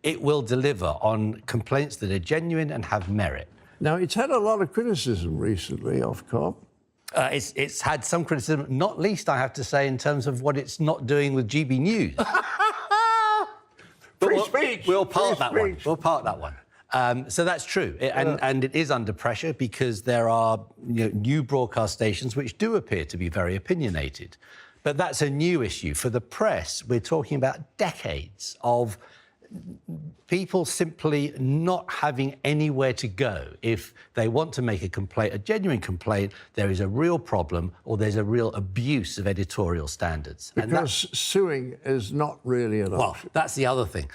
it will deliver on complaints that are genuine and have merit. Now, it's had a lot of criticism recently, Ofcom. It's had some criticism, not least, I have to say, in terms of what it's not doing with GBNews. Free speech! We'll park that one. We'll park that one. So that's true, and it is under pressure because there are new broadcast stations which do appear to be very opinionated. But that's a new issue. For the press, we're talking about decades of people simply not having anywhere to go. If they want to make a complaint, a genuine complaint, there is a real problem or there's a real abuse of editorial standards. Because suing is not really an option. Well, that's the other thing.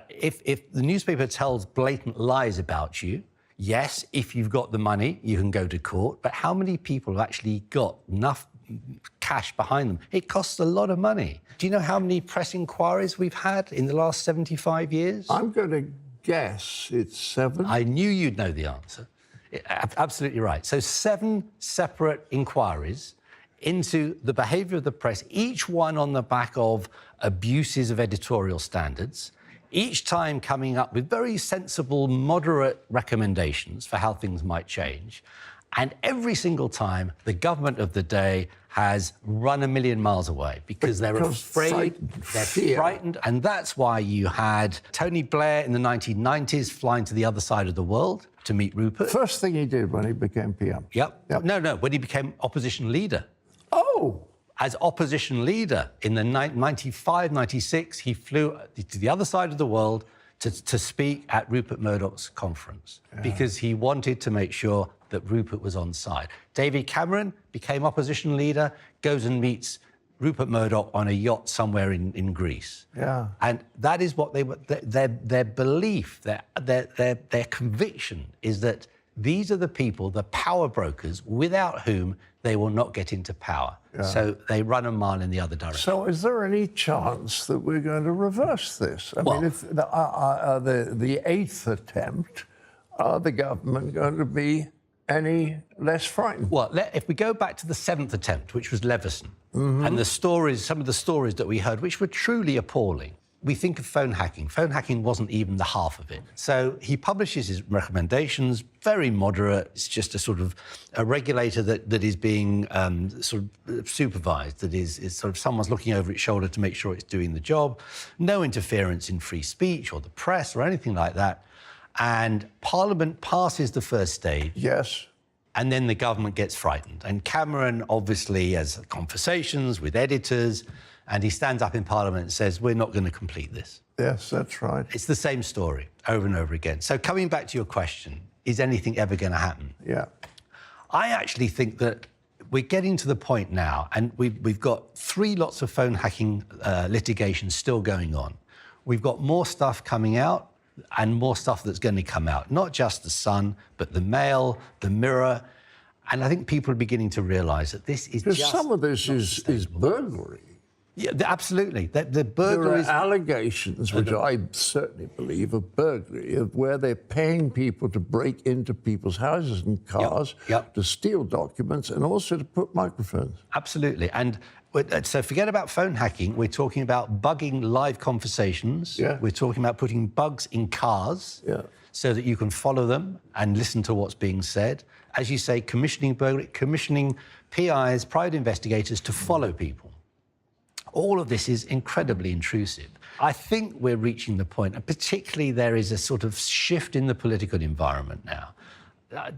If the newspaper tells blatant lies about you, yes, if you've got the money, you can go to court. But how many people have actually got enough cash behind them? It costs a lot of money. Do you know how many press inquiries we've had in the last 75 years? I'm going to guess it's 7. I knew you'd know the answer. Absolutely right. So 7 separate inquiries into the behaviour of the press, each one on the back of abuses of editorial standards, each time coming up with very sensible, moderate recommendations for how things might change. And every single time, the government of the day has run a million miles away because they're afraid, they're frightened. And that's why you had Tony Blair in the 1990s flying to the other side of the world to meet Rupert. First thing he did when he became PM. Yep. No, when he became opposition leader. Oh! As opposition leader in the 95, 96, he flew to the other side of the world to speak at Rupert Murdoch's conference because he wanted to make sure that Rupert was on side. David Cameron became opposition leader, goes and meets Rupert Murdoch on a yacht somewhere in Greece. Yeah. And that is what their belief, their conviction is that these are the people, the power brokers, without whom they will not get into power. Yeah. So they run a mile in the other direction. So is there any chance that we're going to reverse this? I mean, if the 8th attempt, are the government going to be any less frightened? Well, if we go back to the 7th attempt, which was Leveson, and the stories, some of the stories that we heard, which were truly appalling, we think of phone hacking. Phone hacking wasn't even the half of it. So he publishes his recommendations, very moderate. It's just a sort of a regulator that is being sort of supervised, that is sort of someone's looking over its shoulder to make sure it's doing the job. No interference in free speech or the press or anything like that. And Parliament passes the first stage. Yes. And then the government gets frightened. And Cameron obviously has conversations with editors, and he stands up in Parliament and says, we're not going to complete this. Yes, that's right. It's the same story over and over again. So coming back to your question, is anything ever going to happen? Yeah. I actually think that we're getting to the point now, and we've got 3 lots of phone hacking litigation still going on. We've got more stuff coming out and more stuff that's going to come out. Not just the Sun, but the Mail, the Mirror. And I think people are beginning to realise that this is just... some of this is burglary. Yeah, absolutely. The burglary. There are allegations, which I certainly believe are burglary, of where they're paying people to break into people's houses and cars, to steal documents, and also to put microphones. Absolutely. And so forget about phone hacking. We're talking about bugging live conversations. Yeah. We're talking about putting bugs in cars so that you can follow them and listen to what's being said. As you say, commissioning burglary, commissioning PIs, private investigators, to follow people. All of this is incredibly intrusive. I think we're reaching the point, and particularly there is a sort of shift in the political environment now.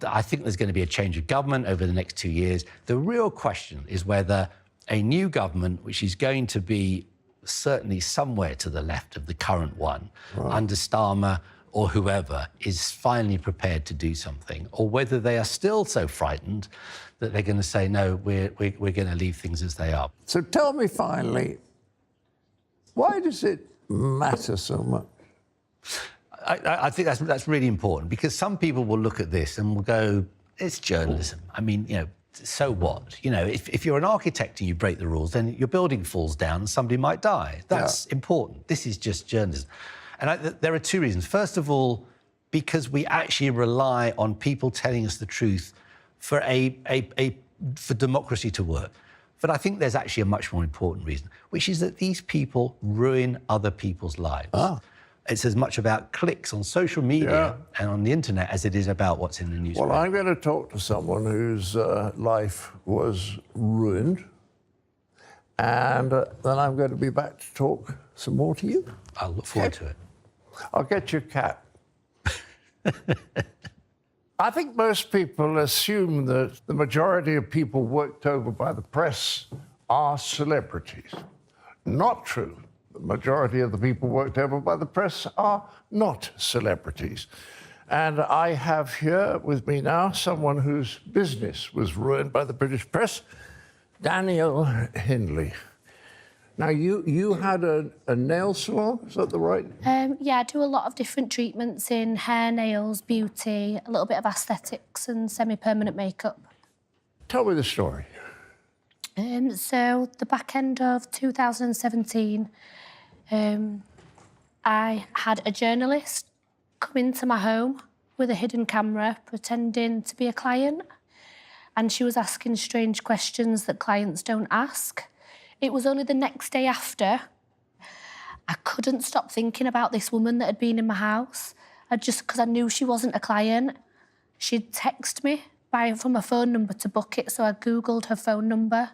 I think there's going to be a change of government over the next 2 years. The real question is whether a new government, which is going to be certainly somewhere to the left of the current one, under Starmer or whoever, is finally prepared to do something, or whether they are still so frightened that they're going to say, no, we're going to leave things as they are. So tell me finally, why does it matter so much? I think that's really important, because some people will look at this and will go, it's journalism. I mean, so what? If you're an architect and you break the rules, then your building falls down and somebody might die. That's important. This is just journalism. And there are 2 reasons. First of all, because we actually rely on people telling us the truth for democracy to work. But I think there's actually a much more important reason, which is that these people ruin other people's lives. it's as much about clicks on social media and on the internet as it is about what's in the newspaper. Well, I'm going to talk to someone whose life was ruined, and then I'm going to be back to talk some more to you. I'll look forward to it. I'll get your cat. I think most people assume that the majority of people worked over by the press are celebrities. Not true. The majority of the people worked over by the press are not celebrities. And I have here with me now someone whose business was ruined by the British press, Daniel Hindley. Now, you had a nail salon, is that the right? Yeah, I do a lot of different treatments in hair, nails, beauty, a little bit of aesthetics and semi-permanent makeup. Tell me the story. So the back end of 2017, I had a journalist come into my home with a hidden camera pretending to be a client, and she was asking strange questions that clients don't ask. It was only the next day after. I couldn't stop thinking about this woman that had been in my house. Because I knew she wasn't a client. She'd text me from a phone number to book it, so I Googled her phone number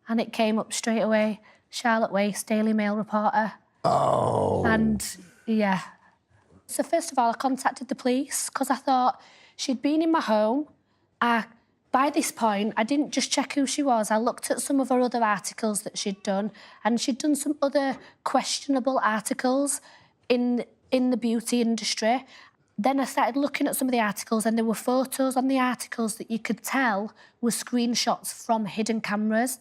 and it came up straight away. Charlotte Wace, Daily Mail reporter. Oh. And, yeah. So first of all, I contacted the police because I thought she'd been in my home. By this point, I didn't just check who she was. I looked at some of her other articles that she'd done, and she'd done some other questionable articles in the beauty industry. Then I started looking at some of the articles, and there were photos on the articles that you could tell were screenshots from hidden cameras.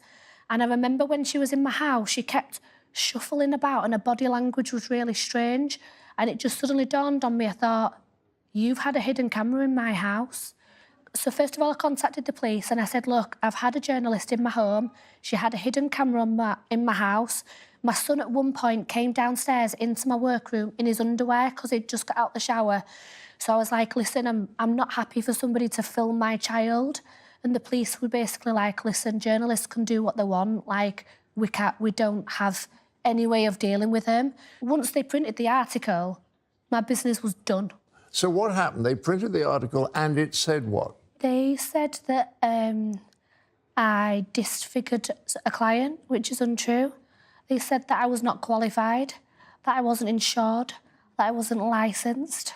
And I remember when she was in my house, she kept shuffling about, and her body language was really strange. And it just suddenly dawned on me, I thought, you've had a hidden camera in my house. So first of all, I contacted the police and I said, look, I've had a journalist in my home. She had a hidden camera in my house. My son at one point came downstairs into my workroom in his underwear because he'd just got out the shower. So I was like, listen, I'm not happy for somebody to film my child. And the police were basically like, listen, journalists can do what they want. Like, we don't have any way of dealing with them. Once they printed the article, my business was done. So what happened? They printed the article and it said what? They said that I disfigured a client, which is untrue. They said that I was not qualified, that I wasn't insured, that I wasn't licensed.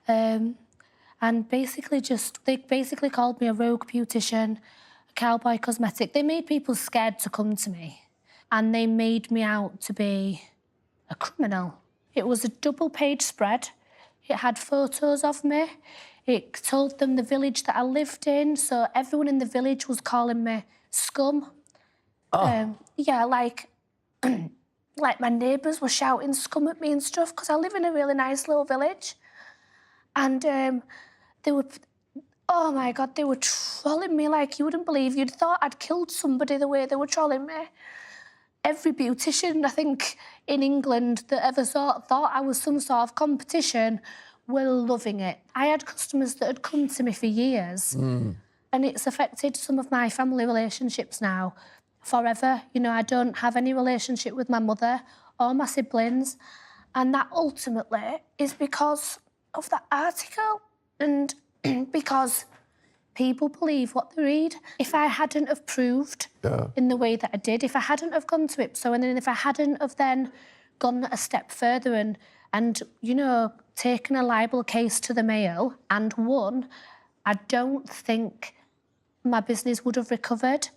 And they basically called me a rogue beautician, a cowboy cosmetic. They made people scared to come to me, and they made me out to be a criminal. It was a double-page spread. It had photos of me. It told them the village that I lived in, so everyone in the village was calling me scum. Oh. Yeah, like my neighbours were shouting scum at me and stuff because I live in a really nice little village. And they were, oh my God, they were trolling me like you wouldn't believe. You'd thought I'd killed somebody the way they were trolling me. Every beautician, I think, in England that ever thought I was some sort of competition were loving it. I had customers that had come to me for years, and it's affected some of my family relationships now forever. You know, I don't have any relationship with my mother or my siblings, and that ultimately is because of that article and because people believe what they read. If I hadn't have proved in the way that I did, if I hadn't have gone to Ipso, and then if I hadn't have then gone a step further and you know, taken a libel case to the Mail and won, I don't think my business would have recovered.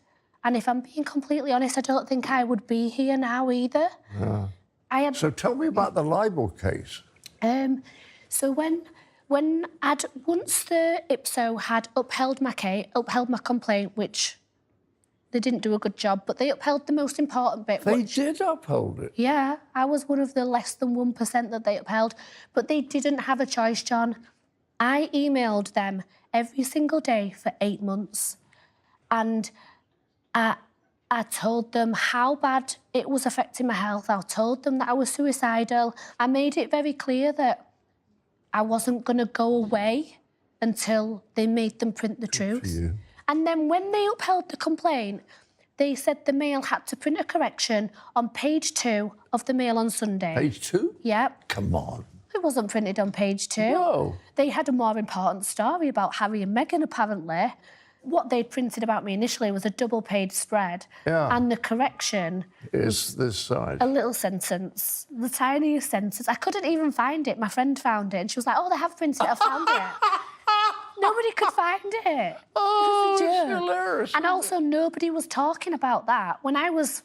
And if I'm being completely honest, I don't think I would be here now either. Yeah. So tell me about the libel case. So once the Ipso had upheld my complaint, which they didn't do a good job, but they upheld the most important bit. They did uphold it? Yeah, I was one of the less than 1% that they upheld, but they didn't have a choice, John. I emailed them every single day for 8 months, and I told them how bad it was affecting my health. I told them that I was suicidal. I made it very clear that I wasn't going to go away until they made them print the truth. And then when they upheld the complaint, they said the Mail had to print a correction on page 2 of the Mail on Sunday. Page 2? Yeah. Come on. It wasn't printed on page 2. No. They had a more important story about Harry and Meghan, apparently. What they'd printed about me initially was a double-page spread. Yeah. And the correction... Is this size. A little sentence. The tiniest sentence. I couldn't even find it. My friend found it, and she was like, oh, they have printed it. I found it. Nobody could find it. Oh, It was a it's joke. hilarious. And also, nobody was talking about that. When I was,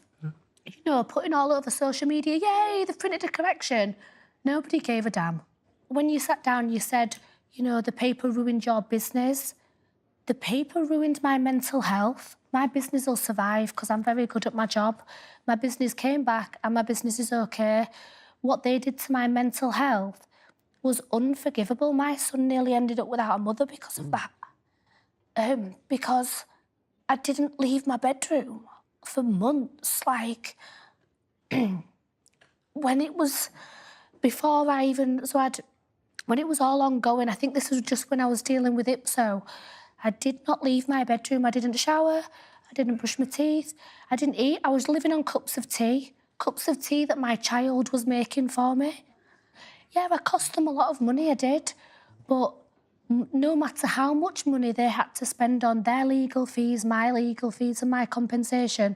putting all over social media, yay, they've printed a correction, nobody gave a damn. When you sat down, you said, the paper ruined your business. The paper ruined my mental health. My business will survive because I'm very good at my job. My business came back and my business is okay. What they did to my mental health was unforgivable. My son nearly ended up without a mother because of that. Because I didn't leave my bedroom for months. Like, when it was, before I even, when it was all ongoing, I think this was just when I was dealing with IPSO, I did not leave my bedroom. I didn't shower. I didn't brush my teeth. I didn't eat. I was living on cups of tea that my child was making for me. Yeah, I cost them a lot of money, I did. But no matter how much money they had to spend on their legal fees, my legal fees and my compensation,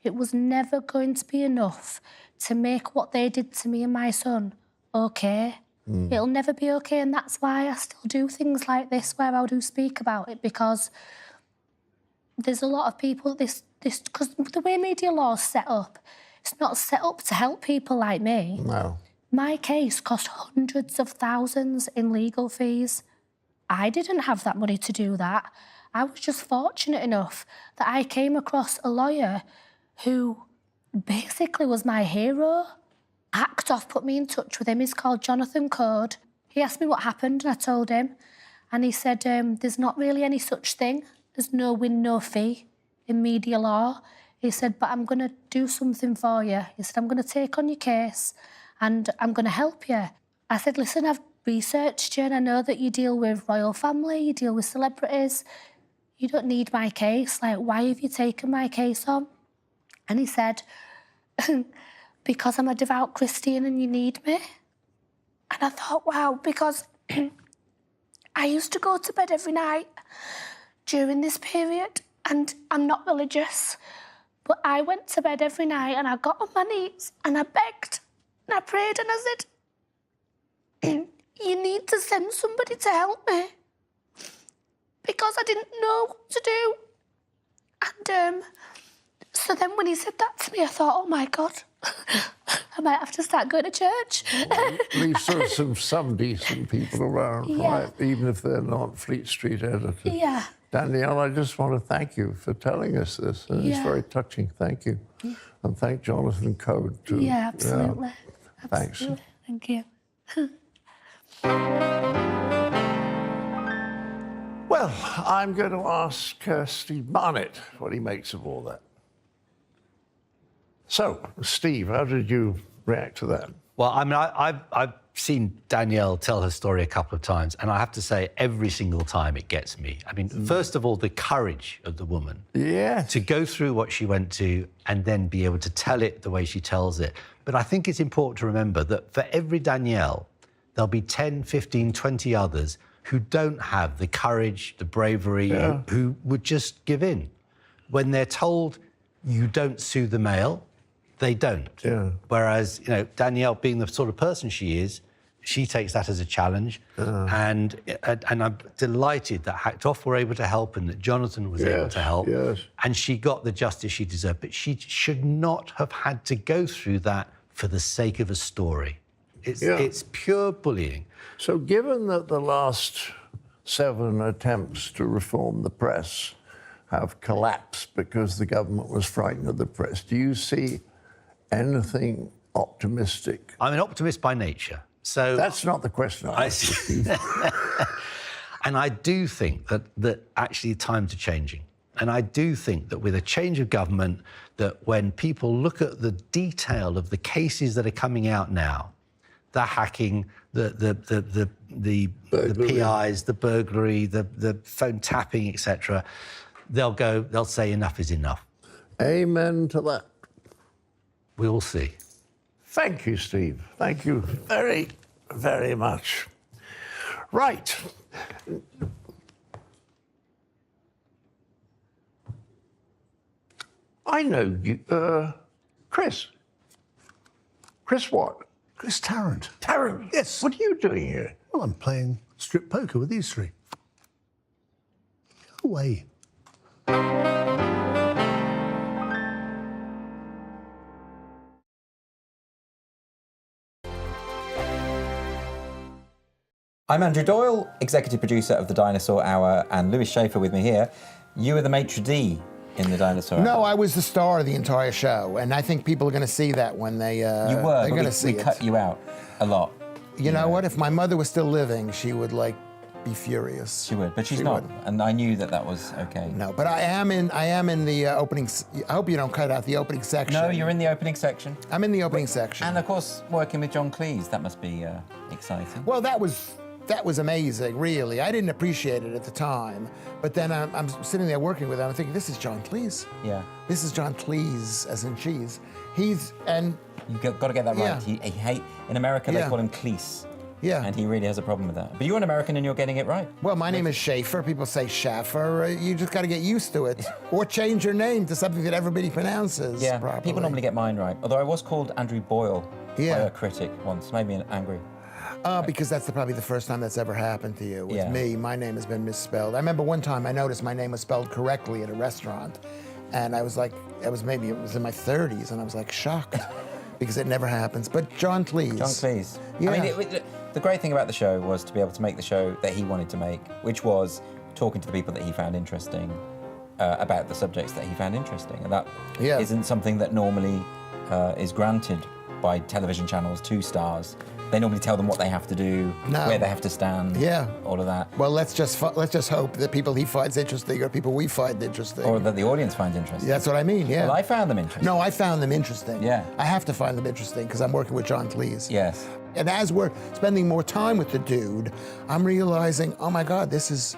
it was never going to be enough to make what they did to me and my son okay. It'll never be okay, and that's why I still do things like this where I do speak about it, because there's a lot of people, because the way media law is set up, it's not set up to help people like me. No. My case cost hundreds of thousands in legal fees. I didn't have that money to do that. I was just fortunate enough that I came across a lawyer who basically was my hero. Hacked off, put me in touch with him. He's called Jonathan Code. He asked me what happened and I told him. And he said, there's not really any such thing. There's no win, no fee in media law. He said, but I'm going to do something for you. He said, I'm going to take on your case and I'm going to help you. I said, listen, I've researched you and I know that you deal with royal family, you deal with celebrities. You don't need my case. Like, why have you taken my case on? And he said, because I'm a devout Christian and you need me. And I thought, wow, because I used to go to bed every night during this period, and I'm not religious, but I went to bed every night and I got on my knees and I begged and I prayed and I said, you need to send somebody to help me, because I didn't know what to do. And so then when he said that to me, I thought, oh my God, I might have to start going to church. Well, at least there's some decent people around, Yeah. right? Even if they're not Fleet Street editors. Yeah. Danielle, I just want to thank you for telling us this. And It's Yeah. very touching. Thank you. And thank Jonathan Code, too. Yeah, absolutely. Thanks. Absolutely. Thank you. Well, I'm going to ask Steve Barnett what he makes of all that. So, Steve, how did you react to that? Well, I mean, I've seen Danielle tell her story a couple of times, and I have to say, every single time it gets me. I mean, first of all, the courage of the woman. Yeah. To go through what she went to and then be able to tell it the way she tells it. But I think it's important to remember that for every Danielle, there'll be 10, 15, 20 others who don't have the courage, the bravery, who would just give in. When they're told you don't sue the Mail, they don't. Yeah. Whereas, Danielle, being the sort of person she is, she takes that as a challenge. And I'm delighted that Hacked Off were able to help and that Jonathan was able to help. Yes. And she got the justice she deserved. But she should not have had to go through that for the sake of a story. It's pure bullying. So given that the last 7 attempts to reform the press have collapsed because the government was frightened of the press, do you see anything optimistic? I'm an optimist by nature. So That's not the question I asked you. And I do think that actually times are changing. And I do think that with a change of government, that when people look at the detail of the cases that are coming out now, the hacking, the PIs, the burglary, the phone tapping, etc., they'll say enough is enough. Amen to that. We'll see. Thank you, Steve. Thank you very very much. Right. I know you, Chris. Chris what? Chris Tarrant. Tarrant? Yes. What are you doing here? Well, I'm playing strip poker with these three. Go away. I'm Andrew Doyle, executive producer of the Dinosaur Hour, and Lewis Schaefer with me here. You were the maitre d' in the Dinosaur Hour. No, I was the star of the entire show, and I think people are going to see that when they. You were. They're going to see we it. cut you out a lot. You know what? If my mother was still living, she would be furious. She would, but she's not, and I knew that was okay. No, but I am in the opening. I hope you don't cut out the opening section. No, you're in the opening section. I'm in the opening section. And of course, working with John Cleese, that must be exciting. Well, that was amazing, really. I didn't appreciate it at the time, but then I'm sitting there working with him. I'm thinking, this is John Cleese. Yeah. This is John Cleese, as in cheese. You've got to get that right. Yeah. In America, they call him Cleese. Yeah. And he really has a problem with that. But you're an American and you're getting it right. Well, my name is Schaefer. People say Schaffer. You just got to get used to it. Or change your name to something that everybody pronounces properly. People normally get mine right. Although I was called Andrew Boyle by a critic once, made me angry. Because that's probably the first time that's ever happened to you. With me, my name has been misspelled. I remember one time I noticed my name was spelled correctly at a restaurant, and I was like, it was in my 30s, and I was like shocked. Because it never happens. But John Cleese. John Cleese. Yeah. I mean, the great thing about the show was to be able to make the show that he wanted to make, which was talking to the people that he found interesting about the subjects that he found interesting. And that isn't something that normally is granted by television channels to stars. They normally tell them what they have to do, where they have to stand, all of that. Well, let's just hope that people he finds interesting are people we find interesting. Or that the audience finds interesting. That's what I mean, yeah. Well, I found them interesting. No, I found them interesting. Yeah. I have to find them interesting because I'm working with John Cleese. Yes. And as we're spending more time with the dude, I'm realizing, oh my God, this is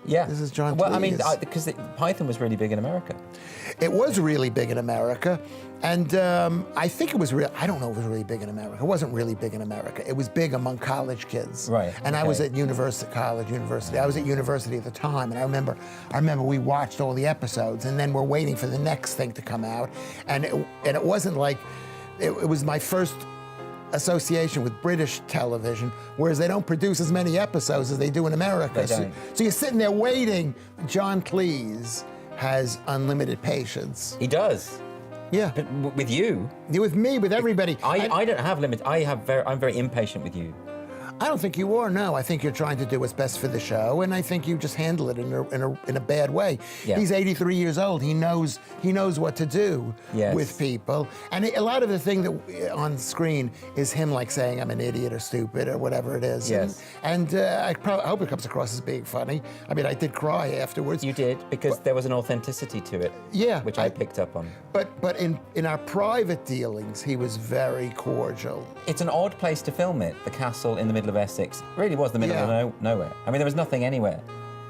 John Cleese. Well, I mean, because Python was really big in America. It was really big in America, and I think it was real. I don't know if it was really big in America. It wasn't really big in America. It was big among college kids. Right. And I was at university. I was at university at the time, and I remember we watched all the episodes, and then we're waiting for the next thing to come out, and it wasn't like it was my first association with British television, whereas they don't produce as many episodes as they do in America. So you're sitting there waiting. John Cleese has unlimited patience. He does. Yeah. But with you. With me, with everybody. I don't have limits. I'm very impatient with you. I don't think you are, no. I think you're trying to do what's best for the show, and I think you just handle it in a bad way. Yeah. He's 83 years old. He knows what to do with people. And a lot of the thing that on screen is him like saying I'm an idiot or stupid or whatever it is. Yes. And I hope it comes across as being funny. I mean, I did cry afterwards. You did, because there was an authenticity to it. Yeah. Which I picked up on. But in our private dealings, he was very cordial. It's an odd place to film it, the castle in the middle of Essex. It really was the middle of nowhere. I mean, there was nothing anywhere.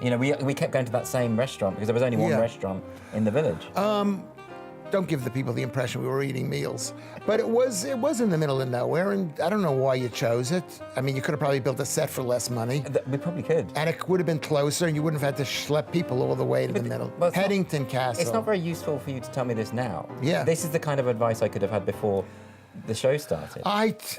You know, we kept going to that same restaurant because there was only one restaurant in the village. Don't give the people the impression we were eating meals. But it was in the middle of nowhere, and I don't know why you chose it. I mean, you could have probably built a set for less money. We probably could. And it would have been closer, and you wouldn't have had to schlep people all the way to the middle. Well, Headington Castle. It's not very useful for you to tell me this now. Yeah. This is the kind of advice I could have had before the show started.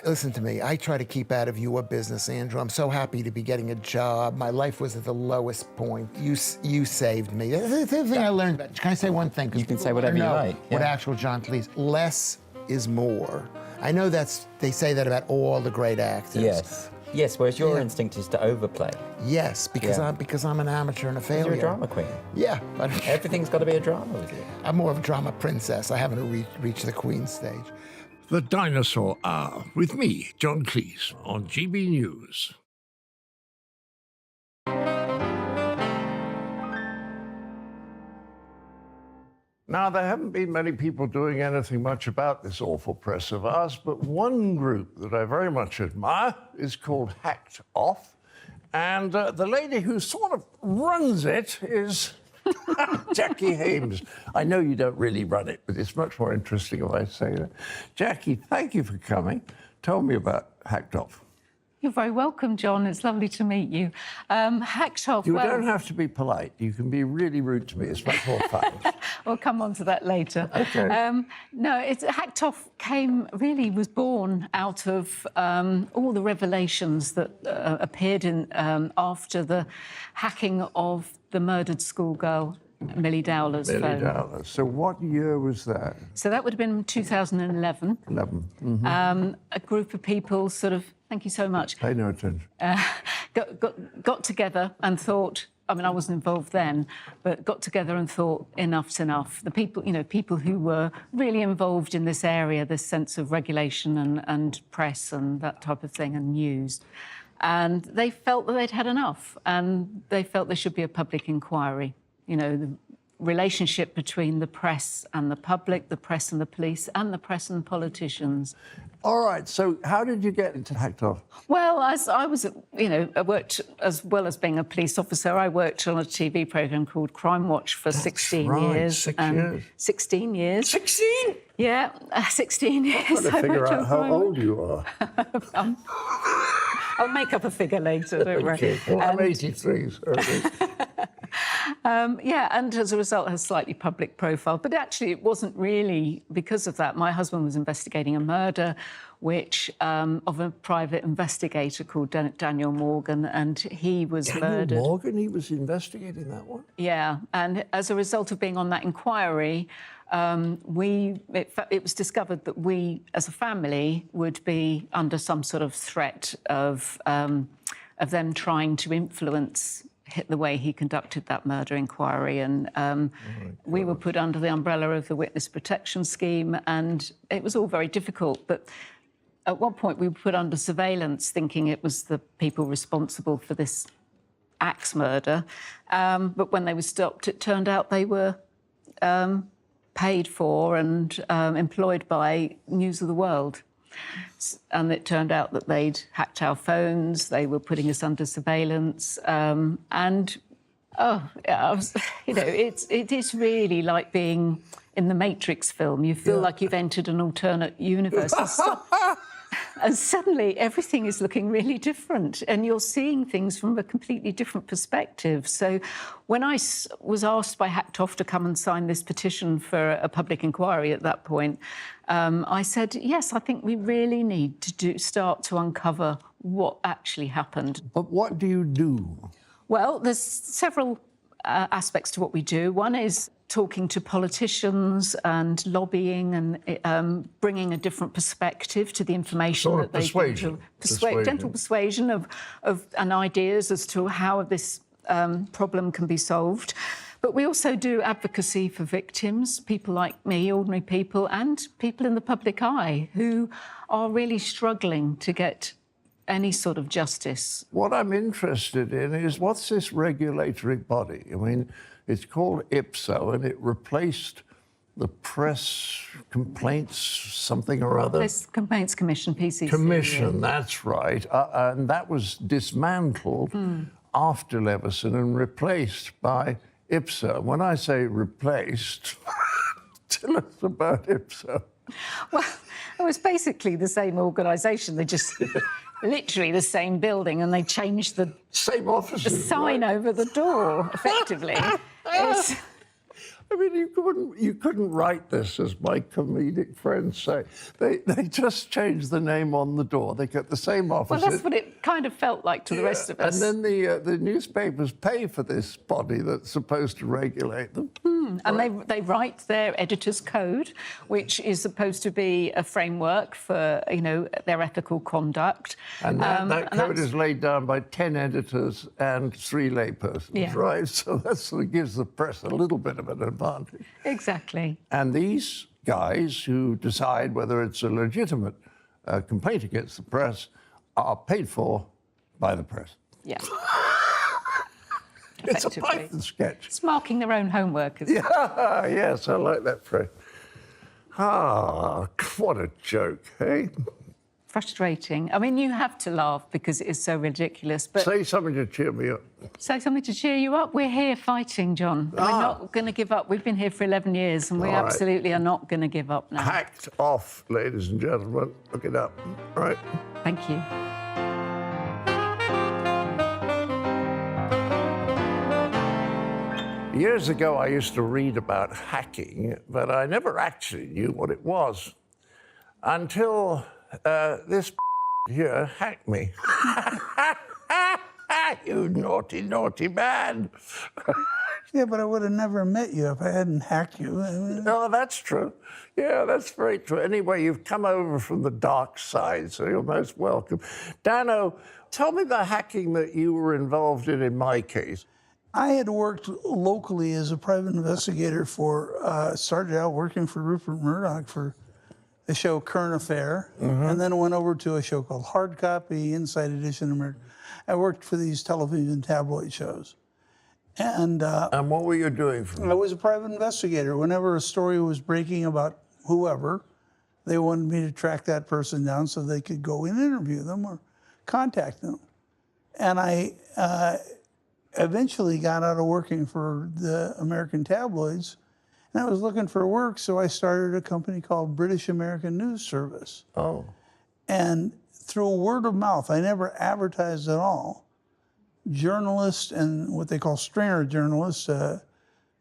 Listen to me. I try to keep out of your business, Andrew. I'm so happy to be getting a job. My life was at the lowest point. You saved me. The thing I learned about. Can I say one thing? You can say whatever you like. What actual John Cleese? Less is more. I know they say that about all the great actors. Yes. Yes. Whereas your instinct is to overplay. Yes, because I'm an amateur and a failure. You're a drama queen. Yeah, but everything's got to be a drama with you. I'm more of a drama princess. I haven't reached the queen stage. The Dinosaur Hour with me, John Cleese, on GBNews. Now, there haven't been many people doing anything much about this awful press of ours, but one group that I very much admire is called Hacked Off, and the lady who sort of runs it is Jackie Hames. I know you don't really run it, but it's much more interesting if I say that. Jackie, thank you for coming. Tell me about Hacked Off. You're very welcome, John. It's lovely to meet you. Hacked off. You don't have to be polite. You can be really rude to me. It's much more fun. We'll come on to that later. Okay. No, Hacked Off was born out of all the revelations that appeared in after the hacking of the murdered schoolgirl Millie Dowler's phone. Millie Dowler. So what year was that? So that would have been 2011. 11. Mm-hmm. A group of people sort of, thank you so much. Pay no attention. Got together and thought, I mean, I wasn't involved then, but got together and thought, enough's enough. The people, people who were really involved in this area, this sense of regulation and press and that type of thing and news. And they felt that they'd had enough, and they felt there should be a public inquiry. The relationship between the press and the public, the press and the police, and the press and politicians. All right, so how did you get into Hacked Off? Well, I was, I worked, as well as being a police officer, I worked on a TV programme called Crime Watch for 16 years. 6 years. 16 years. 16? Yeah, 16 years. I've got to figure out how old you are. I'll make up a figure later, don't worry. Okay. Well, I'm 83, so... and as a result has slightly public profile. But actually it wasn't really because of that. My husband was investigating a murder of a private investigator called Daniel Morgan, and he was murdered. Daniel Morgan? He was investigating that one? Yeah, and as a result of being on that inquiry, it was discovered that we, as a family, would be under some sort of threat of them trying to influence the way he conducted that murder inquiry, and we were put under the umbrella of the witness protection scheme, and it was all very difficult. But at one point we were put under surveillance, thinking it was the people responsible for this axe murder, but when they were stopped, it turned out they were paid for and employed by News of the World. And it turned out that they'd hacked our phones, they were putting us under surveillance, it is really like being in the Matrix film. You feel like you've entered an alternate universe. And suddenly everything is looking really different, and you're seeing things from a completely different perspective. So when I was asked by Hacked Off to come and sign this petition for a public inquiry at that point, I said, yes, I think we really need to start to uncover what actually happened. But what do you do? Well, there's several aspects to what we do. One is talking to politicians and lobbying and bringing a different perspective to the information sort that of they persuasion. Gentle persuasion and ideas as to how this problem can be solved. But we also do advocacy for victims, people like me, ordinary people, and people in the public eye who are really struggling to get any sort of justice. What I'm interested in is, what's this regulatory body? I mean, it's called IPSO, and it replaced the Press Complaints something or other. Press Complaints Commission, PCC. Commission, that's right. And that was dismantled after Leveson and replaced by IPSO. When I say replaced, tell us about IPSO. Well, it was basically the same organisation. They just literally the same building, and they changed the same offices, the sign over the door, effectively. I mean, you couldn't write this, as my comedic friends say. They just changed the name on the door. They kept the same office. Well, that's what it kind of felt like to the rest of us. And then the newspapers pay for this body that's supposed to regulate them. And they write their editor's code, which is supposed to be a framework for, their ethical conduct. And that code is laid down by 10 editors and 3 laypersons, right? So that sort of gives the press a little bit of an advantage. Exactly. And these guys who decide whether it's a legitimate complaint against the press are paid for by the press. Yeah. It's a Python sketch. It's marking their own homework. Yeah, yes, I like that phrase. Ah, what a joke, hey? Frustrating. I mean, you have to laugh because it is so ridiculous, but... Say something to cheer me up. Say something to cheer you up? We're here fighting, John. We're not going to give up. We've been here for 11 years, and we absolutely are not going to give up now. Hacked Off, ladies and gentlemen. Look it up. Right. Thank you. Years ago, I used to read about hacking, but I never actually knew what it was until this here hacked me. You naughty, naughty man. Yeah, but I would have never met you if I hadn't hacked you. No, that's true. Yeah, that's very true. Anyway, you've come over from the dark side, so you're most welcome. Dano, tell me the hacking that you were involved in my case. I had worked locally as a private investigator started out working for Rupert Murdoch for the show Current Affair, and then went over to a show called Hard Copy, Inside Edition America. I worked for these television tabloid shows. And what were you doing for them? I was a private investigator. Whenever a story was breaking about whoever, they wanted me to track that person down so they could go and interview them or contact them. And I eventually got out of working for the American tabloids, and I was looking for work, so I started a company called British American News Service. Oh. And through word of mouth, I never advertised at all. Journalists and what they call stringer journalists,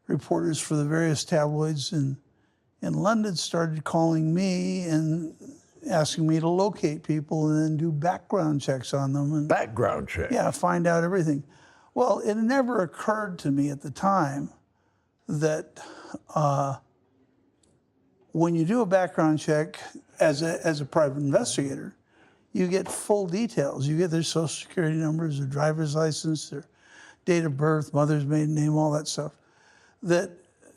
reporters for the various tabloids in London started calling me and asking me to locate people and then do background checks on them. And, background check? Yeah, find out everything. Well, it never occurred to me at the time that when you do a background check as a private investigator, you get full details. You get their social security numbers, their driver's license, their date of birth, mother's maiden name, all that stuff. That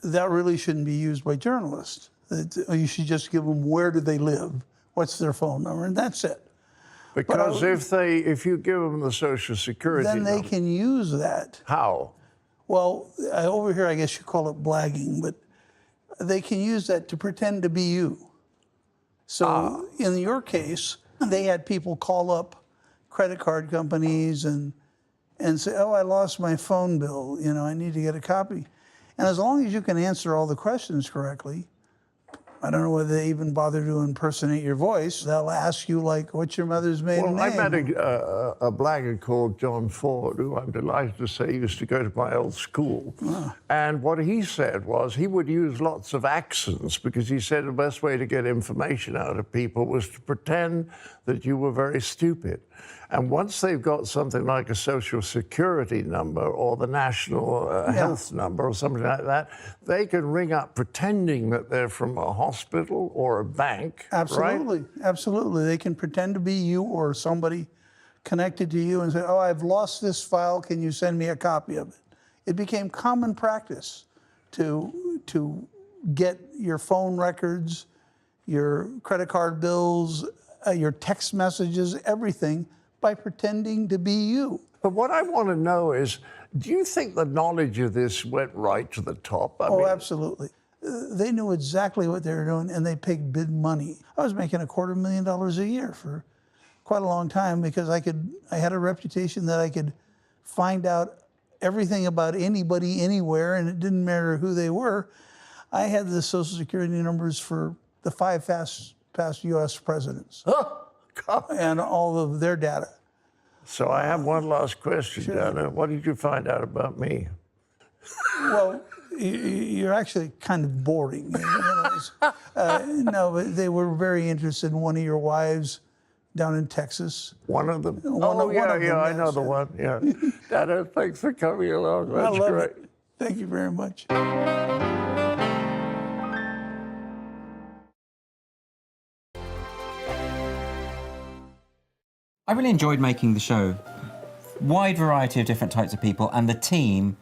really shouldn't be used by journalists. That you should just give them where do they live, what's their phone number, and that's it. Because if you give them the social security then they number, can use that. How? Well, over here I guess you call it blagging, but they can use that to pretend to be you. So in your case, they had people call up credit card companies and say, oh, I lost my phone bill, I need to get a copy. And as long as you can answer all the questions correctly, I don't know whether they even bother to impersonate your voice. They'll ask you, like, what's your mother's maiden name? Well, I met a blaggard called John Ford, who I'm delighted to say used to go to my old school. And what he said was he would use lots of accents because he said the best way to get information out of people was to pretend that you were very stupid. And once they've got something like a social security number or the national health number or something like that, they can ring up pretending that they're from a hospital or a bank. Absolutely, right? Absolutely. They can pretend to be you or somebody connected to you and say, oh, I've lost this file, can you send me a copy of it? It became common practice to get your phone records, your credit card bills, your text messages, everything, by pretending to be you. But what I want to know is, do you think the knowledge of this went right to the top? I mean, absolutely. They knew exactly what they were doing, and they paid big money. I was making $250,000 a year for quite a long time because I had a reputation that I could find out everything about anybody anywhere, and it didn't matter who they were. I had the social security numbers for the 5 past U.S. presidents. Oh, God. And all of their data. So I have one last question, Dana. What did you find out about me? Well, you're actually kind of boring. No, but they were very interested in one of your wives down in Texas. One of them? I know the one. Yeah. Dana, thanks for coming along. That's great. It. Thank you very much. I really enjoyed making the show. Wide variety of different types of people, and the team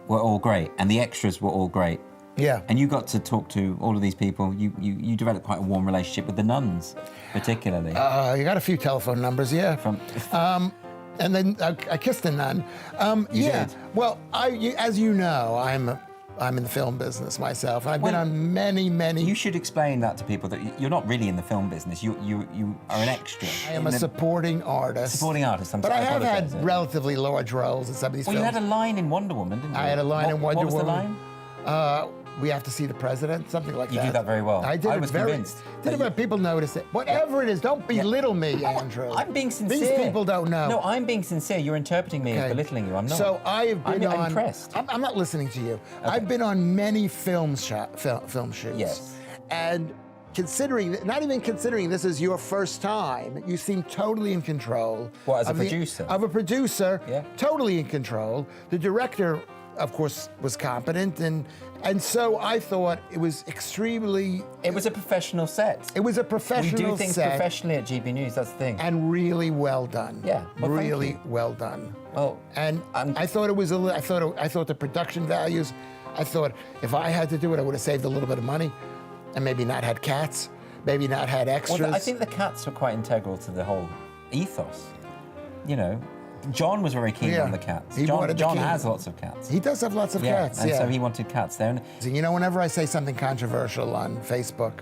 were all great, and the extras were all great. Yeah. And you got to talk to all of these people. You developed quite a warm relationship with the nuns, particularly. You got a few telephone numbers, yeah. And then I kissed a nun. You did? Well, as you know, I'm in the film business myself. I've been on many. You should explain that to people, that you're not really in the film business. You are an extra. I am a supporting artist. Supporting artist. But I have had relatively large roles in some of these films. Well, you had a line in Wonder Woman, didn't you? I had a line in Wonder Woman. What was the line? we have to see the president, something like that. You do that very well. I did. I it was very, convinced. Did it, but people notice it. Whatever it is, don't belittle me, Andrew. I'm being sincere. These people don't know. No, I'm being sincere. You're interpreting me as belittling you. I'm not. So I have been I'm on. impressed. I'm not listening to you. Okay. I've been on many film shoots. Yes. And not even considering this is your first time, you seem totally in control. What, as a producer? Of a producer, yeah. Totally in control. The director, of course, was competent, and so I thought it was extremely... It was a professional set. It was a professional set. We do things professionally at GBNews, that's the thing. And really well done. Yeah, well, really well done. Well, and I thought it was I thought the production values, I thought if I had to do it, I would have saved a little bit of money and maybe not had cats, maybe not had extras. Well, I think the cats were quite integral to the whole ethos. You know, John was very keen on the cats. John has lots of cats. He does have lots of cats, and so he wanted cats there. And you know, whenever I say something controversial on Facebook,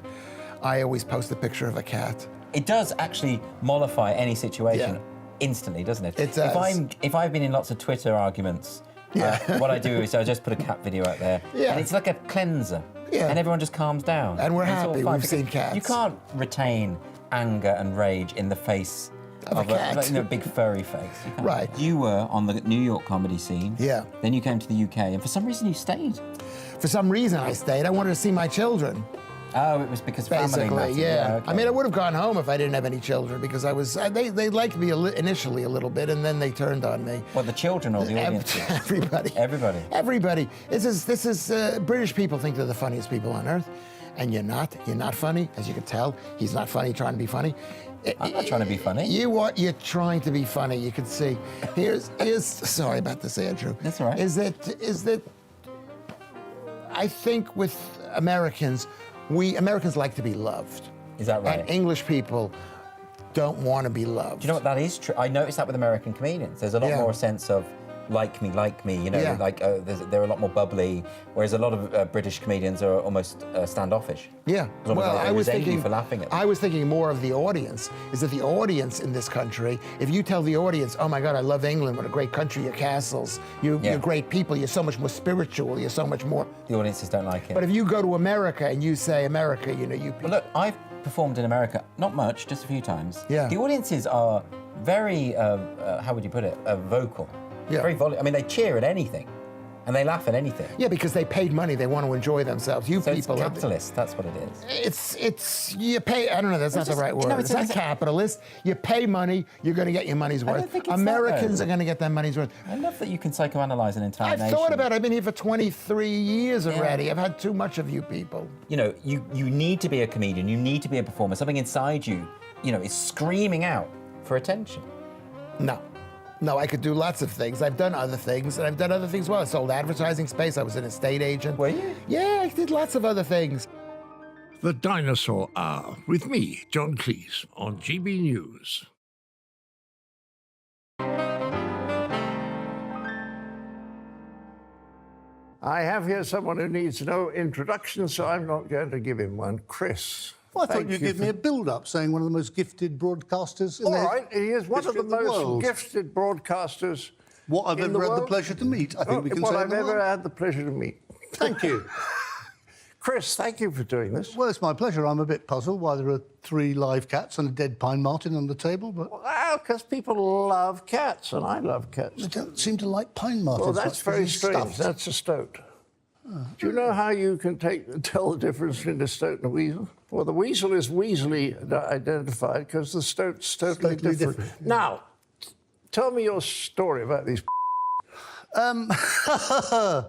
I always post a picture of a cat. It does actually mollify any situation instantly, doesn't it? It does. If I've been in lots of Twitter arguments, what I do is I just put a cat video out there, and it's like a cleanser. Yeah. And everyone just calms down. And we're happy. We've seen cats. You can't retain anger and rage in the face of a cat. a big furry face. Right. You were on the New York comedy scene. Yeah. Then you came to the UK, and for some reason you stayed. For some reason I stayed. I wanted to see my children. Oh, it was because basically, family mattered. yeah. Okay. I mean, I would have gone home if I didn't have any children because they liked me initially a little bit, and then they turned on me. Well, the children or the audience? Everybody. Everybody. Everybody. This is British people think they're the funniest people on earth, and you're not. You're not funny, as you can tell. He's not funny, trying to be funny. I'm not trying to be funny. You're trying to be funny. You can see. Here's. Sorry about this, Andrew. That's all right. Is that? I think with Americans. Americans like to be loved. Is that right? And English people don't want to be loved. Do you know what, that is true? I noticed that with American comedians. There's a lot more sense of like me, you know, like they're a lot more bubbly, whereas a lot of British comedians are almost standoffish. Yeah, well, I was thinking for laughing at them. I was thinking more of the audience, is that the audience in this country, if you tell the audience, oh my God, I love England, what a great country, your castles, you're great people, you're so much more spiritual, you're so much more... The audiences don't like it. But if you go to America and you say, America, you know, you... Well, look, I've performed in America, not much, just a few times. Yeah. The audiences are very, how would you put it, vocal. Yeah. Very I mean, they cheer at anything, and they laugh at anything. Yeah, because they paid money. They want to enjoy themselves. You so people, it's capitalist. That's what it is. It's you pay. I don't know. That's not the right word. No, it's not capitalist. You pay money. You're going to get your money's worth. I don't think it's Americans are going to get their money's worth. I love that you can psychoanalyze an entire nation. I've thought about it. I've been here for 23 years already. I've had too much of you people. You know, you need to be a comedian. You need to be a performer. Something inside you, you know, is screaming out for attention. No, I could do lots of things. I've done other things, and I've done other things well. I sold advertising space. I was an estate agent. Were you? Yeah, I did lots of other things. The Dinosaur Hour with me, John Cleese, on GB News. I have here someone who needs no introduction, so I'm not going to give him one. Chris. Well, I thought you'd give me a build-up saying one of the most gifted broadcasters in All right, he is one of the most gifted broadcasters. What I've ever had the pleasure to meet, I think we can say. What I've ever had the pleasure to meet. Thank you. Chris, thank you for doing this. Well, it's my pleasure. I'm a bit puzzled why there are 3 live cats and a dead pine marten on the table, but... Well, because people love cats, and I love cats. They don't seem to like pine martens. Well, that's very strange. Stuffed. That's a stoat. Do you know how you can tell the difference between a stoat and a weasel? Well, the weasel is weaselly identified because the stoat's totally different. Now, tell me your story about these. I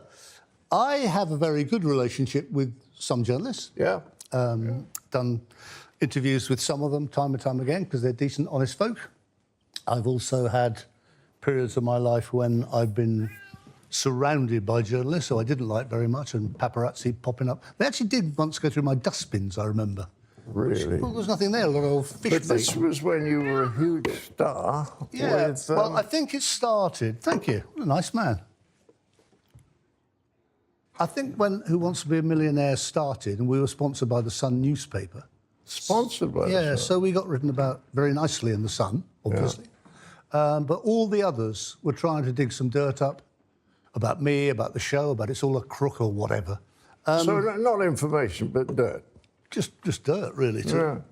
have a very good relationship with some journalists. Yeah. Done interviews with some of them time and time again because they're decent, honest folk. I've also had periods of my life when I've been surrounded by journalists who I didn't like very much, and paparazzi popping up. They actually did once go through my dustbins, I remember. Really? Well, there was nothing there, a lot of old fish But bait. this was when you were a huge star. Yeah, with, well, I think it started... Thank you. What a nice man. I think when Who Wants to Be a Millionaire started, and we were sponsored by the Sun newspaper. Sponsored by Yeah, the Sun. so we got written about very nicely in the Sun, obviously. Yeah. But all the others were trying to dig some dirt up about me, about the show, about it's all a crook or whatever. So not information, but dirt. Just dirt, really. To,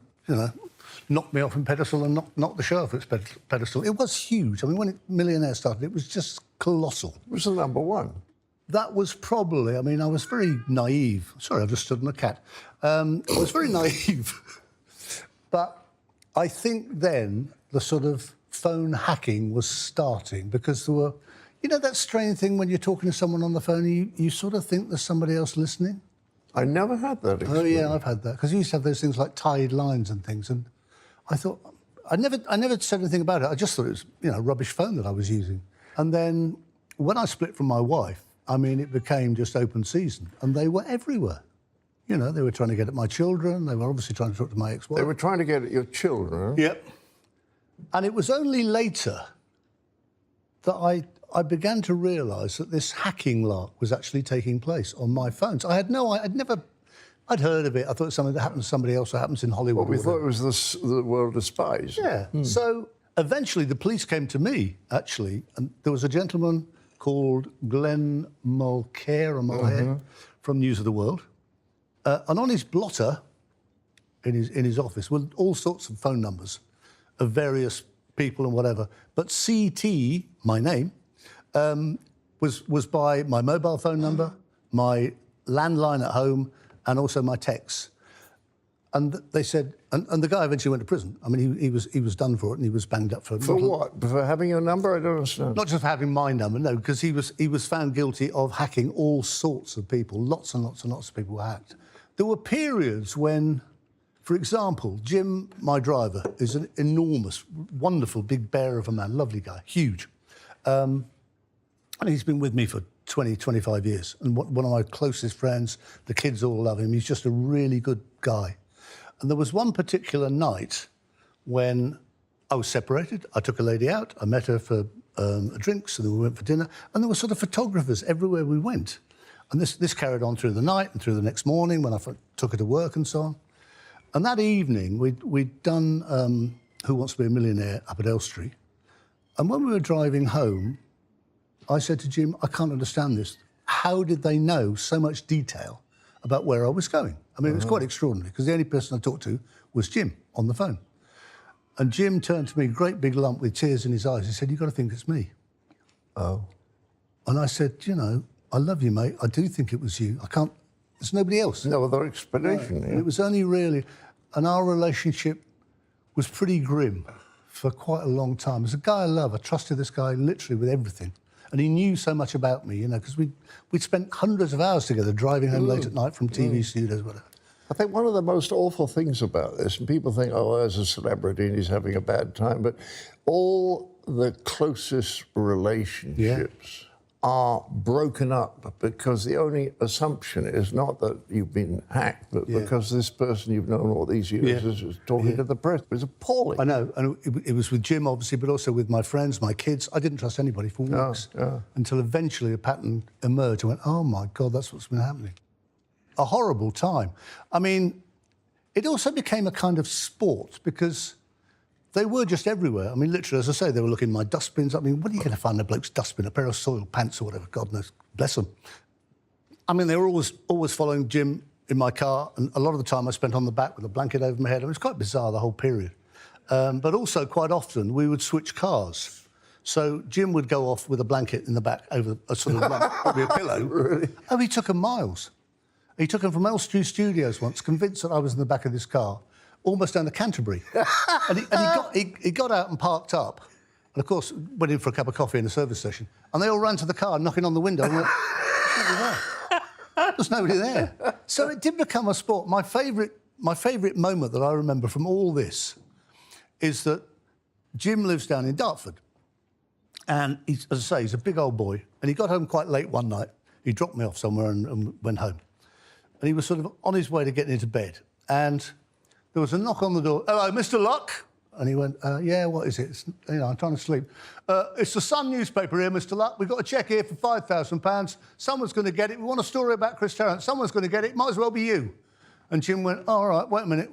knock me off in pedestal and knock the show off its pedestal. It was huge. I mean, when Millionaire started, it was just colossal. It was the number one. That was probably, I mean, I was very naive. Sorry, I've just stood on a cat. I was very naive. But I think then the sort of phone hacking was starting because there were, you know, that strange thing when you're talking to someone on the phone, you sort of think there's somebody else listening? I never had that experience. Oh, yeah, I've had that. Because you used to have those things like tied lines and things. And I thought, I never said anything about it. I just thought it was, you know, a rubbish phone that I was using. And then when I split from my wife, I mean, it became just open season. And they were everywhere. You know, they were trying to get at my children. They were obviously trying to talk to my ex-wife. They were trying to get at your children? Yep. And it was only later that I began to realise that this hacking lark was actually taking place on my phones. I'd heard of it. I thought it was something that happened to somebody else or happens in Hollywood. Well, we thought it was the world of spies. Yeah. So eventually the police came to me, actually, and there was a gentleman called Glenn Mulcair from News of the World. And on his blotter in his office were all sorts of phone numbers of various people and whatever. But CT, my name, was by my mobile phone number, my landline at home, and also my texts. And they said, and the guy eventually went to prison. I mean, he was done for it, and he was banged up for what? For having your number? I don't understand. Not just for having my number, no, because he was found guilty of hacking all sorts of people. Lots and lots and lots of people were hacked. There were periods when, for example, Jim, my driver, is an enormous, wonderful, big bear of a man, lovely guy, huge. And he's been with me for 20, 25 years. And one of my closest friends, the kids all love him. He's just a really good guy. And there was one particular night when I was separated. I took a lady out. I met her for drinks, and then we went for dinner. And there were sort of photographers everywhere we went. And this carried on through the night and through the next morning when I took her to work and so on. And that evening, we'd done Who Wants to Be a Millionaire up at Elstree. And when we were driving home, I said to Jim, I can't understand this. How did they know so much detail about where I was going? I mean, it was quite extraordinary, because the only person I talked to was Jim on the phone. And Jim turned to me, great big lump with tears in his eyes. He said, you've got to think it's me. Oh. And I said, you know, I love you, mate. I do think it was you. I can't... There's nobody else. No other explanation. No. Yeah. It was only really... And our relationship was pretty grim for quite a long time. As a guy I love, I trusted this guy literally with everything. And he knew so much about me, you know, because we'd spent hundreds of hours together driving home late at night from TV studios, whatever. I think one of the most awful things about this, and people think, oh, there's a celebrity and he's having a bad time, but all the closest relationships are broken up because the only assumption is not that you've been hacked, but because this person you've known all these years is talking to the press. It's appalling. I know, and it was with Jim, obviously, but also with my friends, my kids. I didn't trust anybody for weeks until eventually a pattern emerged. I went, oh, my God, that's what's been happening. A horrible time. I mean, it also became a kind of sport because they were just everywhere. I mean, literally, as I say, they were looking in my dustbins. I mean, what are you going to find in a bloke's dustbin? A pair of soiled pants or whatever, God knows. Bless them. I mean, they were always following Jim in my car, and a lot of the time I spent on the back with a blanket over my head. It was quite bizarre, the whole period. But also, quite often, we would switch cars. So Jim would go off with a blanket in the back over a sort of lump, probably a pillow. Really? Oh, he took him miles. He took him from Elstree Studios once, convinced that I was in the back of this car, almost down to Canterbury. and he got out and parked up. And, of course, went in for a cup of coffee in the service station. And they all ran to the car, knocking on the window. And went, there's nobody there. So it did become a sport. My favourite moment that I remember from all this is that Jim lives down in Dartford. And, as I say, he's a big old boy. And he got home quite late one night. He dropped me off somewhere and went home. And he was sort of on his way to getting into bed. And there was a knock on the door. Hello, Mr. Luck? And he went, yeah, what is it? I'm trying to sleep. It's the Sun newspaper here, Mr. Luck. We've got a cheque here for £5,000. Someone's going to get it. We want a story about Chris Tarrant. Someone's going to get it. Might as well be you. And Jim went, oh, all right, wait a minute.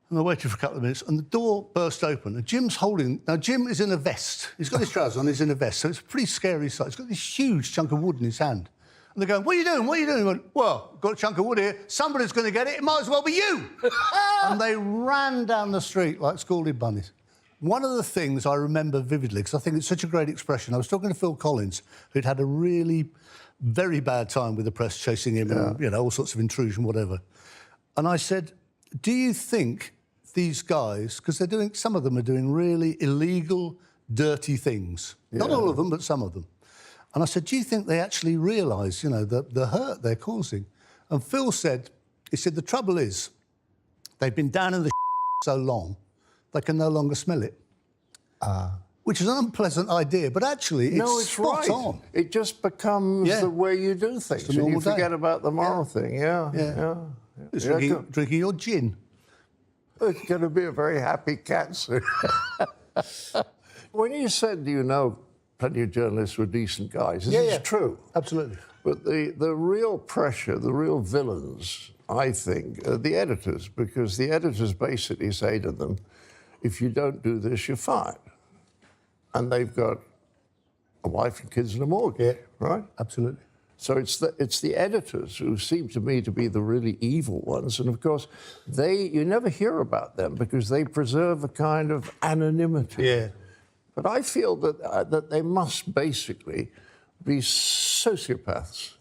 And I waited for a couple of minutes, and the door burst open, and Jim's holding... Now, Jim is in a vest. He's got his trousers on, he's in a vest, so it's a pretty scary sight. He's got this huge chunk of wood in his hand. And they're going, what are you doing? What are you doing? He went, well, got a chunk of wood here. Somebody's going to get it. It might as well be you. And they ran down the street like scalded bunnies. One of the things I remember vividly, because I think it's such a great expression, I was talking to Phil Collins, who'd had a really very bad time with the press chasing him and, you know, all sorts of intrusion, whatever. And I said, do you think these guys, because they're doing, some of them are doing really illegal, dirty things. Not all of them, but some of them. And I said, do you think they actually realise, you know, the hurt they're causing? And Phil said, he said, the trouble is, they've been down in the so long, they can no longer smell it. Which is an unpleasant idea, but actually it's spot on. It just becomes the way you do things. And you forget about the moral thing, It's drinking your gin. It's going to be a very happy cat soon. When you said, you know, plenty of journalists were decent guys, this is true. Absolutely. But the real pressure, the real villains, I think, are the editors, because the editors basically say to them, if you don't do this, you're fired. And they've got a wife and kids and a mortgage, right? Absolutely. So it's the editors who seem to me to be the really evil ones. And, of course, you never hear about them because they preserve a kind of anonymity. Yeah. But I feel that they must basically be sociopaths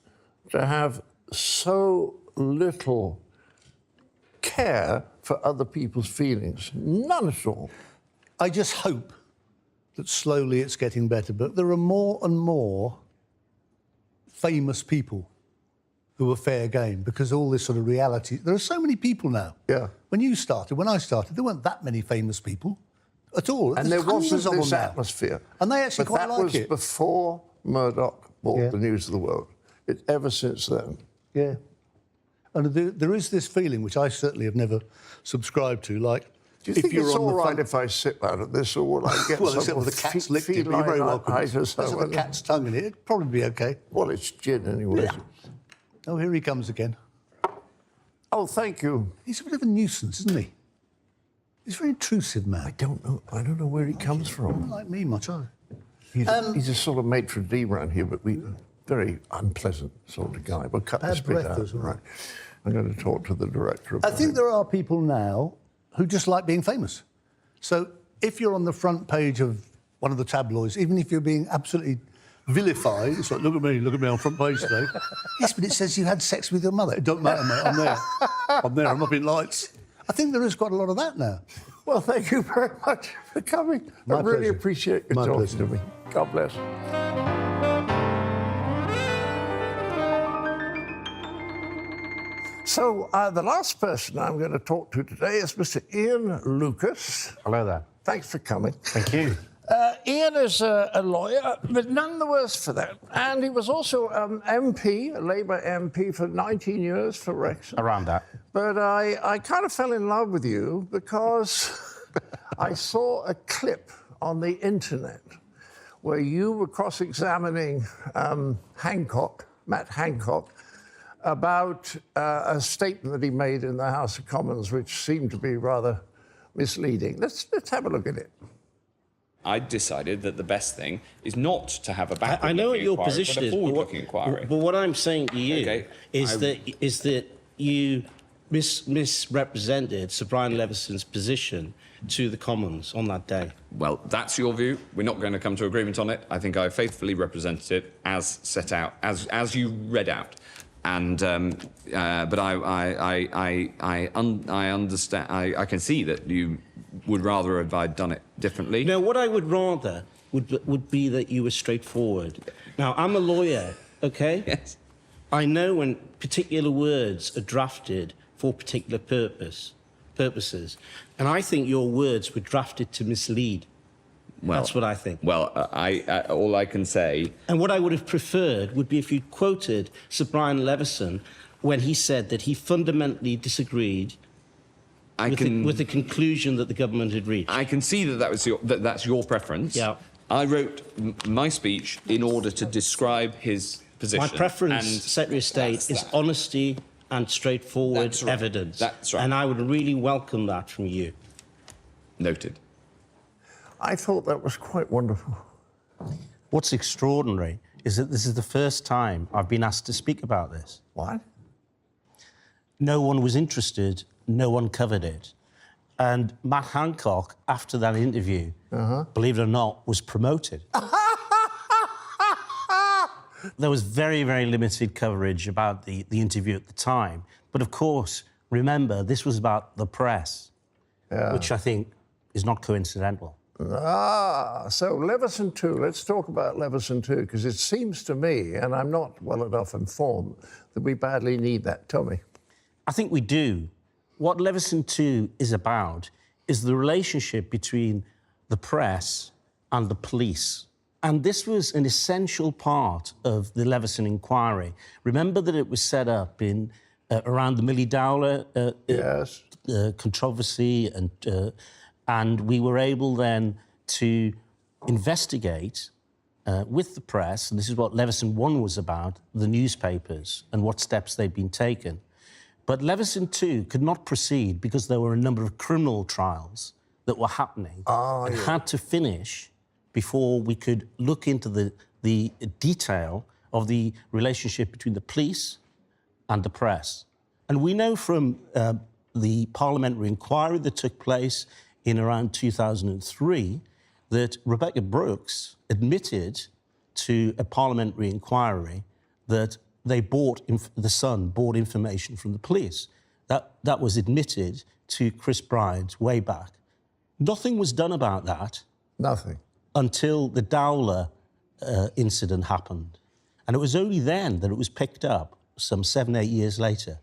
to have so little care for other people's feelings. None at all. I just hope that slowly it's getting better, but there are more and more famous people who are fair game because all this sort of reality. There are so many people now. Yeah. When I started, there weren't that many famous people at all. And there wasn't this atmosphere. And they actually quite like it. That was before Murdoch bought the News of the World. Ever since then. Yeah. And there is this feeling, which I certainly have never subscribed to, like, do you think it's all right if I sit out of this, or will I get well, except with the cat's licked it, you're very welcome. There's a cat's tongue in it. It'd probably be OK. Well, it's gin anyway. Yeah. Oh, here he comes again. Oh, thank you. He's a bit of a nuisance, isn't he? He's a very intrusive man. I don't know where he comes from. Not like me much, either. He's a sort of maitre d' around here, but very unpleasant sort of guy. We'll cut this bit out. Right. I'm going to talk to the director about it. I think there are people now who just like being famous. So if you're on the front page of one of the tabloids, even if you're being absolutely vilified, it's like, look at me on front page today. Yes, but it says you had sex with your mother. It don't matter, mate, I'm there. I'm up in lights. I think there is quite a lot of that now. Well, thank you very much for coming. I really appreciate you talking to me. God bless. So the last person I'm going to talk to today is Mr. Ian Lucas. Hello there. Thanks for coming. Thank you. Ian is a lawyer, but none the worse for that. And he was also MP, a Labour MP for 19 years for Wrexham. Around that. But I kind of fell in love with you because I saw a clip on the internet where you were cross-examining Matt Hancock, about a statement that he made in the House of Commons, which seemed to be rather misleading. Let's have a look at it. I decided that the best thing is not to have a backward-looking I know what your inquiry, position but a is, forward-looking inquiry. But what I'm saying to you is that you misrepresented Sir Brian Leveson's position to the Commons on that day. Well, that's your view. We're not going to come to agreement on it. I think I faithfully represented it as set out, as you read out. And but I understand. I can see that you would rather have I'd done it differently. No, what I would rather would be that you were straightforward. Now, I'm a lawyer, okay? Yes. I know when particular words are drafted for particular purposes, and I think your words were drafted to mislead. Well, that's what I think. Well, all I can say... And what I would have preferred would be if you quoted Sir Brian Leveson when he said that he fundamentally disagreed with the conclusion that the government had reached. I can see that that's your preference. Yeah. I wrote my speech in order to describe his position. My preference, Secretary of State, is honesty and straightforward evidence. That's right. And I would really welcome that from you. Noted. I thought that was quite wonderful. What's extraordinary is that this is the first time I've been asked to speak about this. What? No one was interested, no one covered it. And Matt Hancock, after that interview, believe it or not, was promoted. There was very, very limited coverage about the interview at the time. But of course, remember, this was about the press, which I think is not coincidental. So Leveson 2, let's talk about Leveson 2, because it seems to me, and I'm not well enough informed, that we badly need that. Tell me. I think we do. What Leveson 2 is about is the relationship between the press and the police. And this was an essential part of the Leveson inquiry. Remember that it was set up in around the Millie Dowler controversy, and we were able then to investigate with the press, and this is what Leveson 1 was about, the newspapers and what steps they'd been taken. But Leveson 2 could not proceed because there were a number of criminal trials that were happening and had to finish before we could look into the detail of the relationship between the police and the press. And we know from the parliamentary inquiry that took place in around 2003 that Rebecca Brooks admitted to a parliamentary inquiry that the Sun bought information from the police. That was admitted to Chris Bryant way back. Nothing was done about that. Nothing. Until the Dowler incident happened. And it was only then that it was picked up, some 7, 8 years later.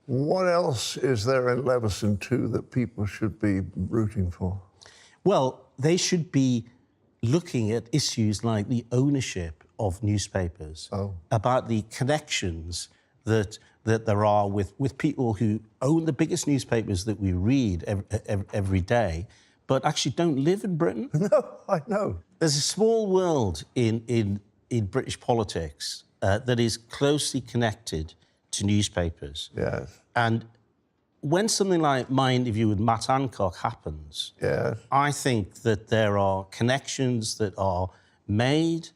What else is there in Leveson 2 that people should be rooting for? Well, they should be looking at issues like the ownership of newspapers, about the connections that there are with people who own the biggest newspapers that we read every day, but actually don't live in Britain. No, I know. There's a small world in British politics that is closely connected to newspapers. Yes. And when something like my interview with Matt Hancock happens, I think that there are connections that are made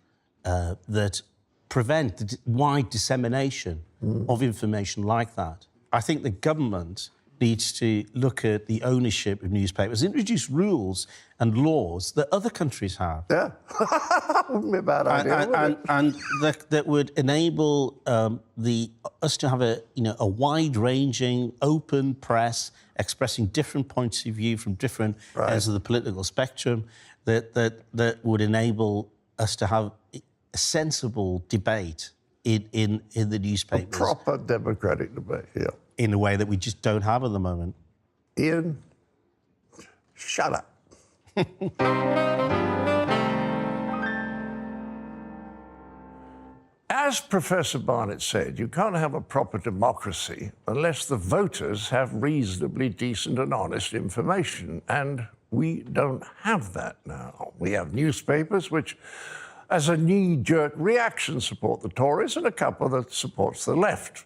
that prevent the wide dissemination of information like that. I think the government needs to look at the ownership of newspapers, introduce rules and laws that other countries have. Yeah, wouldn't be a bad idea, and that would enable us to have a wide-ranging, open press expressing different points of view from different ends of the political spectrum. That would enable us to have a sensible debate in the newspapers. A proper democratic debate, in a way that we just don't have at the moment. Ian, shut up. As Professor Barnett said, you can't have a proper democracy unless the voters have reasonably decent and honest information, and we don't have that now. We have newspapers which, as a knee-jerk reaction, support the Tories and a couple that supports the left.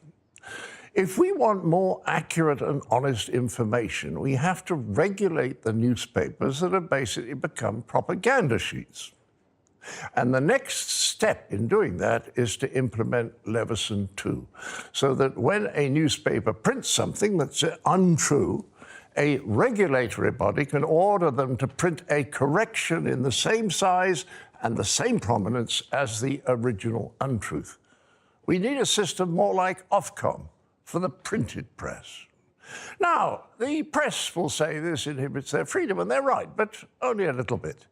If we want more accurate and honest information, we have to regulate the newspapers that have basically become propaganda sheets. And the next step in doing that is to implement Leveson 2, so that when a newspaper prints something that's untrue, a regulatory body can order them to print a correction in the same size and the same prominence as the original untruth. We need a system more like Ofcom for the printed press. Now, the press will say this inhibits their freedom, and they're right, but only a little bit.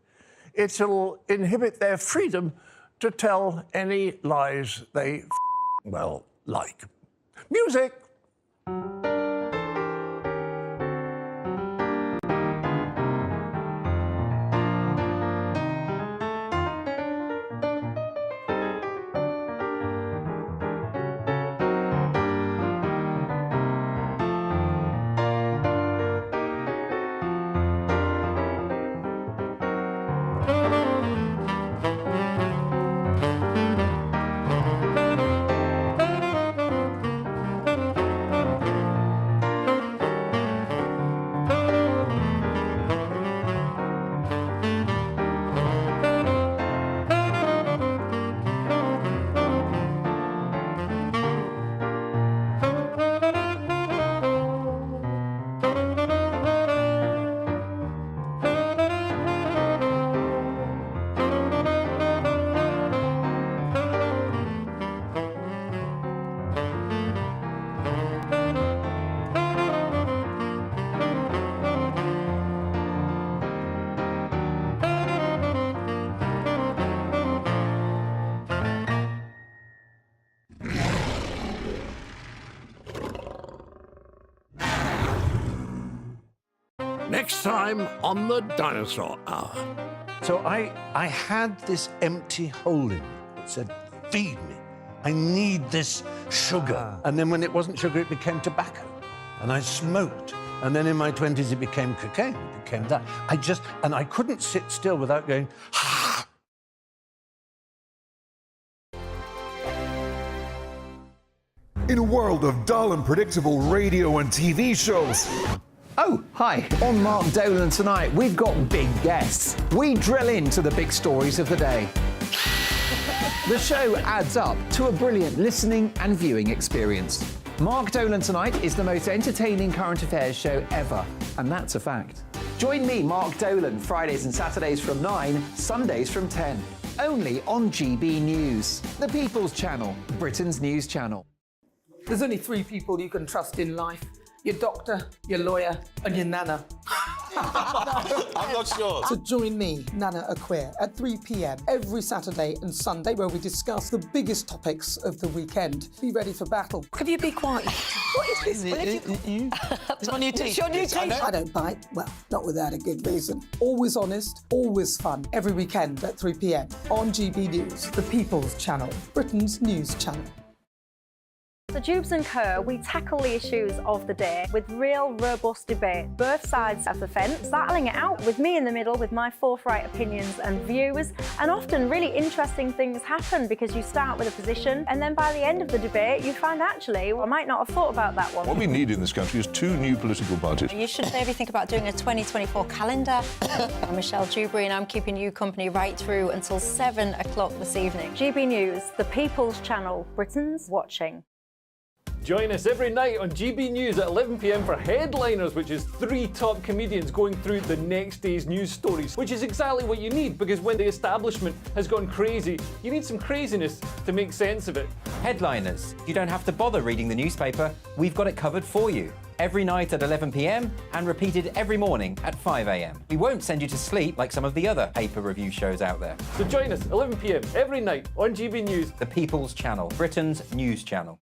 It'll inhibit their freedom to tell any lies they like. Music! Next time on the Dinosaur Hour. So I had this empty hole in me that said, feed me. I need this sugar. And then when it wasn't sugar, it became tobacco. And I smoked. And then in my 20s, it became cocaine. It became that. And I couldn't sit still without going, ah. In a world of dull and predictable radio and TV shows. Oh, hi. On Mark Dolan tonight, we've got big guests. We drill into the big stories of the day. The show adds up to a brilliant listening and viewing experience. Mark Dolan Tonight is the most entertaining current affairs show ever, and that's a fact. Join me, Mark Dolan, Fridays and Saturdays from 9, Sundays from 10. Only on GB News, the People's Channel, Britain's news channel. There's only 3 people you can trust in life. Your doctor, your lawyer, and your nana. I'm not sure. So join me, Nana Aquare, at 3 p.m. every Saturday and Sunday, where we discuss the biggest topics of the weekend. Be ready for battle. Could you be quiet? What is this? It's my new teeth. It's your new teeth. I don't bite. Well, not without a good reason. Always honest, always fun. Every weekend at 3 p.m. on GB News, the People's Channel, Britain's news channel. So Jubes and Kerr, we tackle the issues of the day with real, robust debate, both sides of the fence, battling it out with me in the middle with my forthright opinions and views. And often really interesting things happen because you start with a position and then by the end of the debate you find actually, well, I might not have thought about that one. What we need in this country is 2 new political parties. You should maybe think about doing a 2024 calendar. I'm Michelle Dewberry and I'm keeping you company right through until 7 o'clock this evening. GB News, the People's Channel, Britain's watching. Join us every night on GB News at 11 p.m. for Headliners, which is 3 top comedians going through the next day's news stories, which is exactly what you need, because when the establishment has gone crazy, you need some craziness to make sense of it. Headliners. You don't have to bother reading the newspaper. We've got it covered for you. Every night at 11 p.m. and repeated every morning at 5 a.m. We won't send you to sleep like some of the other paper review shows out there. So join us 11 p.m. every night on GB News. The People's Channel, Britain's news channel.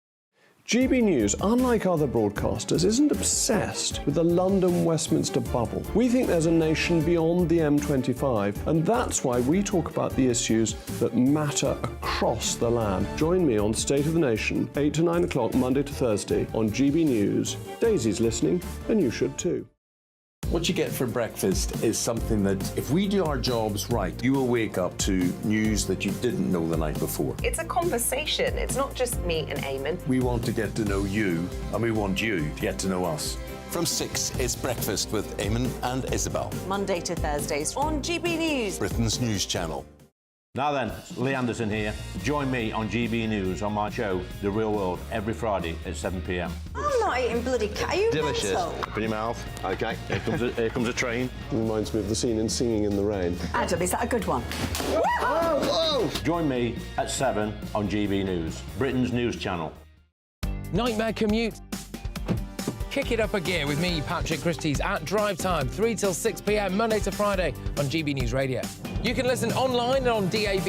GB News, unlike other broadcasters, isn't obsessed with the London-Westminster bubble. We think there's a nation beyond the M25, and that's why we talk about the issues that matter across the land. Join me on State of the Nation, 8 to 9 o'clock, Monday to Thursday, on GB News. Daisy's listening, and you should too. What you get for breakfast is something that, if we do our jobs right, you will wake up to news that you didn't know the night before. It's a conversation. It's not just me and Eamon. We want to get to know you, and we want you to get to know us. From 6, it's Breakfast with Eamon and Isabel. Monday to Thursdays on GB News, Britain's news channel. Now then, Lee Anderson here. Join me on GB News on my show, The Real World, every Friday at 7 p.m. I'm not eating bloody cat. Are you Delicious. mental? Open your mouth. OK, here comes a train. Reminds me of the scene in Singing in the Rain. Adam, is that a good one? Whoa! Join me at 7 on GB News, Britain's news channel. Nightmare commute. Kick it up a gear with me, Patrick Christie's, at Drive Time, 3 till 6 p.m, Monday to Friday on GB News Radio. You can listen online and on DAB.